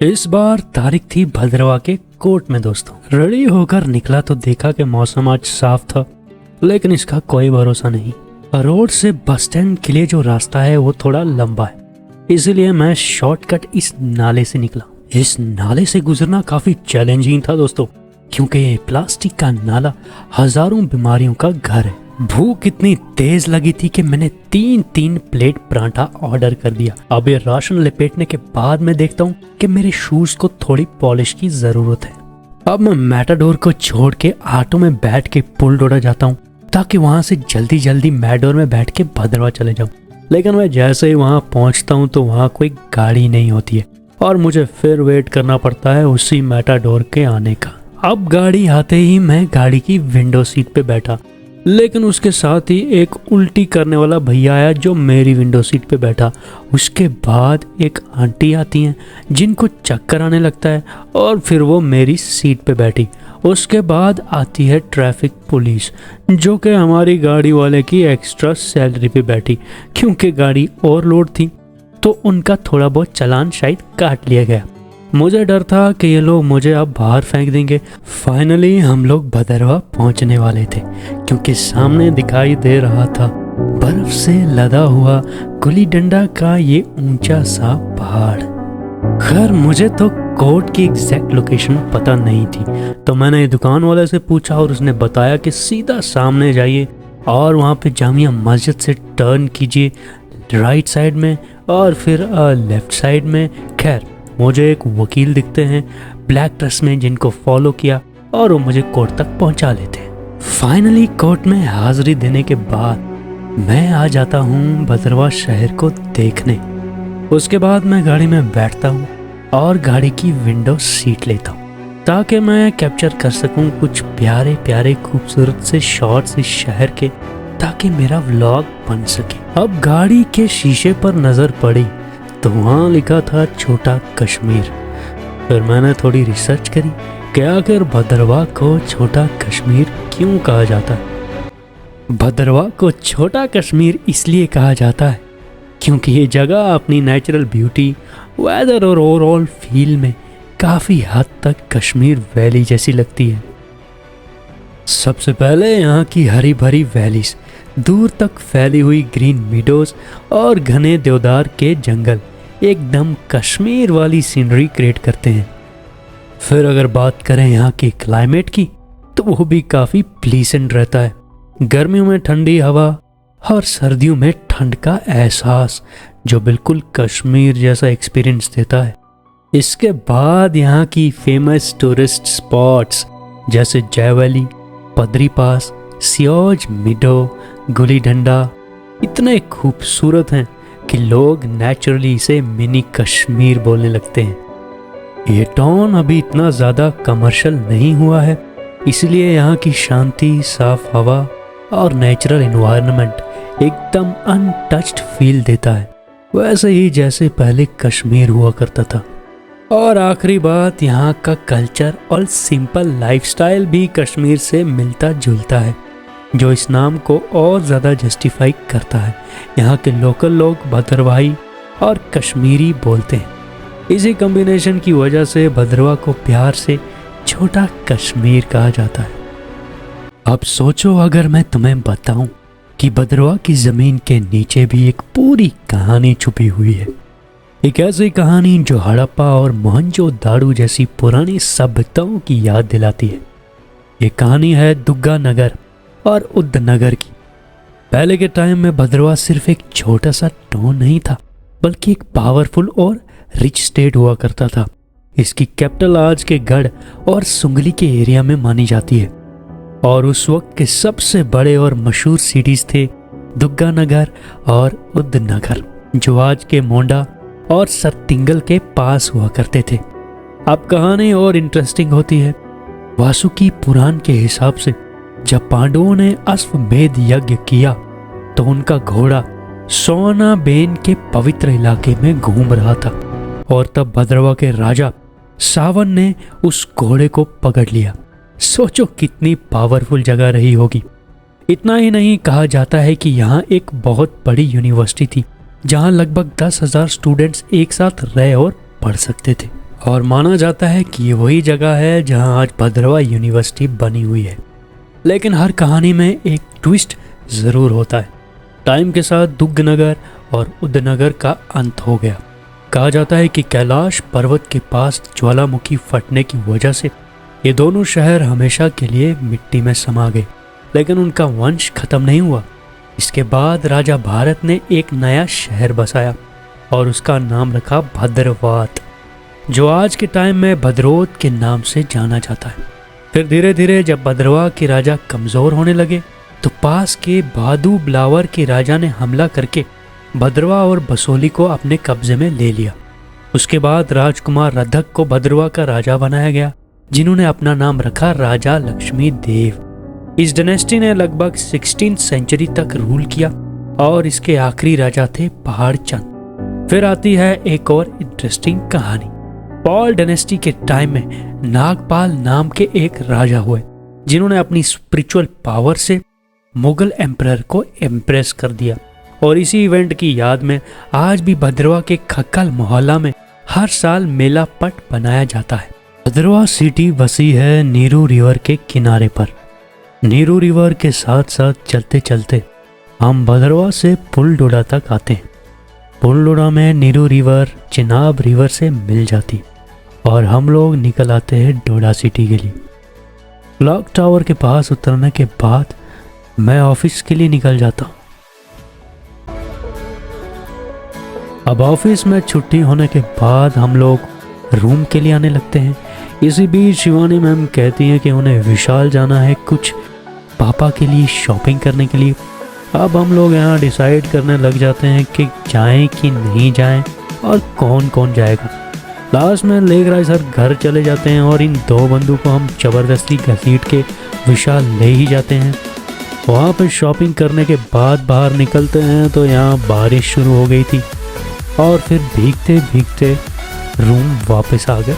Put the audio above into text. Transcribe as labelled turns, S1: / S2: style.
S1: इस बार तारीख थी भद्रवा के कोर्ट में दोस्तों। रेडी होकर निकला तो देखा कि मौसम आज साफ था, लेकिन इसका कोई भरोसा नहीं। रोड से बस स्टैंड के लिए जो रास्ता है वो थोड़ा लंबा है, इसलिए मैं शॉर्टकट इस नाले से निकला। इस नाले से गुजरना काफी चैलेंजिंग था दोस्तों, क्योंकि ये प्लास्टिक का नाला हजारों बीमारियों का घर है। भूख इतनी तेज लगी थी कि मैंने 3 प्लेट पराठा ऑर्डर कर दिया। अब ये राशन लपेटने के बाद मैं देखता हूँ कि मेरे शूज को थोड़ी पॉलिश की जरूरत है। अब मैं मैटाडोर को छोड़ के ऑटो में बैठ के पुल डोडा जाता हूँ, ताकि वहां से जल्दी जल्दी मैटाडोर में बैठ के भद्रवा चले जाऊँ। लेकिन मैं जैसे ही वहां पहुंचता हूँ तो वहां कोई गाड़ी नहीं होती है और मुझे फिर वेट करना पड़ता है उसी मैटाडोर के आने का। अब गाड़ी आते ही मैं गाड़ी की विंडो सीट पे बैठा, लेकिन उसके साथ ही एक उल्टी करने वाला भैया आया जो मेरी विंडो सीट पे बैठा। उसके बाद एक आंटी आती हैं जिनको चक्कर आने लगता है और फिर वो मेरी सीट पे बैठी। उसके बाद आती है ट्रैफिक पुलिस, जो कि हमारी गाड़ी वाले की एक्स्ट्रा सैलरी पे बैठी, क्योंकि गाड़ी ओवरलोड थी तो उनका थोड़ा बहुत चालान शायद काट लिया गया। मुझे डर था कि ये लोग मुझे अब बाहर फेंक देंगे। फाइनली हम लोग भद्रवा पहुंचने वाले थे, क्योंकि सामने दिखाई दे रहा था बर्फ से लदा हुआ गुली डंडा का ये ऊंचा सा पहाड़। खैर मुझे तो कोर्ट की एग्जैक्ट लोकेशन पता नहीं थी, तो मैंने दुकान वाले से पूछा और उसने बताया कि सीधा सामने जाइए और वहाँ पे जामिया मस्जिद से टर्न कीजिए राइट साइड में और फिर लेफ्ट साइड में। खैर मुझे एक वकील दिखते हैं ब्लैक ड्रेस में, जिनको फॉलो किया और वो मुझे कोर्ट तक पहुंचा लेते हैं। फाइनली कोर्ट में हाजिरी देने के बाद मैं आ जाता हूँ भद्रवा शहर को देखने। उसके बाद मैं गाड़ी में बैठता हूँ और गाड़ी की विंडो सीट लेता हूँ, ताकि मैं कैप्चर कर सकूँ कुछ प्यारे प्यारे खूबसूरत से शॉट्स इस शहर के, ताकि मेरा व्लॉग बन सके। अब गाड़ी के शीशे पर नजर पड़ी तो वहाँ लिखा था छोटा कश्मीर। फिर मैंने थोड़ी रिसर्च करी कि आखिर भद्रवा को छोटा कश्मीर क्यों कहा जाता है। भद्रवा को छोटा कश्मीर इसलिए कहा जाता है क्योंकि ये जगह अपनी नेचुरल ब्यूटी, वेदर और ओवरऑल फील में काफ़ी हद तक कश्मीर वैली जैसी लगती है। सबसे पहले यहाँ की हरी भरी वैलीज, दूर तक फैली हुई ग्रीन मीडोज और घने देवदार के जंगल एकदम कश्मीर वाली सीनरी क्रिएट करते हैं। फिर अगर बात करें यहाँ के क्लाइमेट की, तो वो भी काफ़ी प्लीजेंट रहता है। गर्मियों में ठंडी हवा और सर्दियों में ठंड का एहसास, जो बिल्कुल कश्मीर जैसा एक्सपीरियंस देता है। इसके बाद यहाँ की फेमस टूरिस्ट स्पॉट्स जैसे जय वैली, पदरी पास, सियोज मिडो, गुली डंडा इतने खूबसूरत हैं कि लोग नेचुरली इसे मिनी कश्मीर बोलने लगते हैं। ये टाउन अभी इतना ज़्यादा कमर्शियल नहीं हुआ है, इसलिए यहाँ की शांति, साफ हवा और नेचुरल एनवायरनमेंट एकदम अनटच्ड फील देता है, वैसे ही जैसे पहले कश्मीर हुआ करता था। और आखिरी बात, यहाँ का कल्चर और सिंपल लाइफस्टाइल भी कश्मीर से मिलता जुलता है, जो इस नाम को और ज़्यादा जस्टिफाई करता है। यहाँ के लोकल लोग भद्रवाही और कश्मीरी बोलते हैं। इसी कॉम्बिनेशन की वजह से भद्रवा को प्यार से छोटा कश्मीर कहा जाता है। अब सोचो अगर मैं तुम्हें बताऊं कि भद्रवा की ज़मीन के नीचे भी एक पूरी कहानी छुपी हुई है। एक ऐसी कहानी जो हड़प्पा और मोहनजोदाड़ो जैसी पुरानी सभ्यताओं की याद दिलाती है। ये कहानी है दुग्गा नगर और उद्दनगर की। पहले के टाइम में भद्रवा सिर्फ एक छोटा सा टाउन नहीं था, बल्कि एक पावरफुल और रिच स्टेट हुआ करता था। इसकी कैपिटल आज के गढ़ और सुंगली के एरिया में मानी जाती है, और उस वक्त के सबसे बड़े और मशहूर सिटीज थे दुग्गा नगर और उद्दनगर, जो आज के मोंडा और सरतिंगल के पास हुआ करते थे। अब कहानी और इंटरेस्टिंग होती है। वासुकी पुराण के हिसाब से जब पांडवों ने अश्वमेध यज्ञ किया तो उनका घोड़ा सोना बेन के पवित्र इलाके में घूम रहा था, और तब भद्रवा के राजा सावन ने उस घोड़े को पकड़ लिया। सोचो कितनी पावरफुल जगह रही होगी। इतना ही नहीं, कहा जाता है कि यहाँ एक बहुत बड़ी यूनिवर्सिटी थी, जहाँ लगभग 10,000 स्टूडेंट्स एक साथ रह और पढ़ सकते थे। और माना जाता है कि ये वही जगह है जहां आज भद्रवा यूनिवर्सिटी बनी हुई है। लेकिन हर कहानी में एक ट्विस्ट ज़रूर होता है। टाइम के साथ दुग्गनगर और उदयनगर का अंत हो गया। कहा जाता है कि कैलाश पर्वत के पास ज्वालामुखी फटने की वजह से ये दोनों शहर हमेशा के लिए मिट्टी में समा गए, लेकिन उनका वंश खत्म नहीं हुआ। इसके बाद राजा भारत ने एक नया शहर बसाया और उसका नाम रखा भद्रवात, जो आज के टाइम में भद्रोत के नाम से जाना जाता है। फिर धीरे धीरे जब भद्रवा के राजा कमज़ोर होने लगे तो पास के भादू बिलावर के राजा ने हमला करके भद्रवा और बसोली को अपने कब्जे में ले लिया। उसके बाद राजकुमार रधक को भद्रवा का राजा बनाया गया, जिन्होंने अपना नाम रखा राजा लक्ष्मी देव। इस डायनेस्टी ने लगभग 16th सेंचुरी तक रूल किया और इसके आखिरी राजा थे पहाड़ चंद। फिर आती है एक और इंटरेस्टिंग कहानी। पॉल डायनेस्टी के टाइम में नागपाल नाम के एक राजा हुए, जिन्होंने अपनी स्पिरिचुअल पावर से मुगल एम्परर को इम्प्रेस कर दिया। और इसी इवेंट की याद में आज भी भद्रवा के खक्कल मोहल्ला में हर साल मेला पट बनाया जाता है। भद्रवा सिटी बसी है नीरू रिवर के किनारे पर। नीरू रिवर के साथ साथ चलते चलते हम भद्रवा से पुलडोडा तक आते हैं। पुलडोडा में नीरू रिवर चिनाब रिवर से मिल जाती और हम लोग निकल आते हैं डोडा सिटी के लिए। क्लॉक टावर के पास उतरने के बाद मैं ऑफिस के लिए निकल जाता हूँ। अब ऑफिस में छुट्टी होने के बाद हम लोग रूम के लिए आने लगते हैं। इसी बीच शिवानी मैम कहती हैं कि उन्हें विशाल जाना है कुछ पापा के लिए शॉपिंग करने के लिए। अब हम लोग यहाँ डिसाइड करने लग जाते हैं कि जाएं कि नहीं जाएं और कौन कौन जाएगा। लास्ट में लेक राय सर घर चले जाते हैं और इन दो बंदों को हम ज़बरदस्ती घसीट के विशाल ले ही जाते हैं। वहाँ पर शॉपिंग करने के बाद बाहर निकलते हैं तो यहाँ बारिश शुरू हो गई थी और फिर भीगते भीगते रूम वापस आ गए।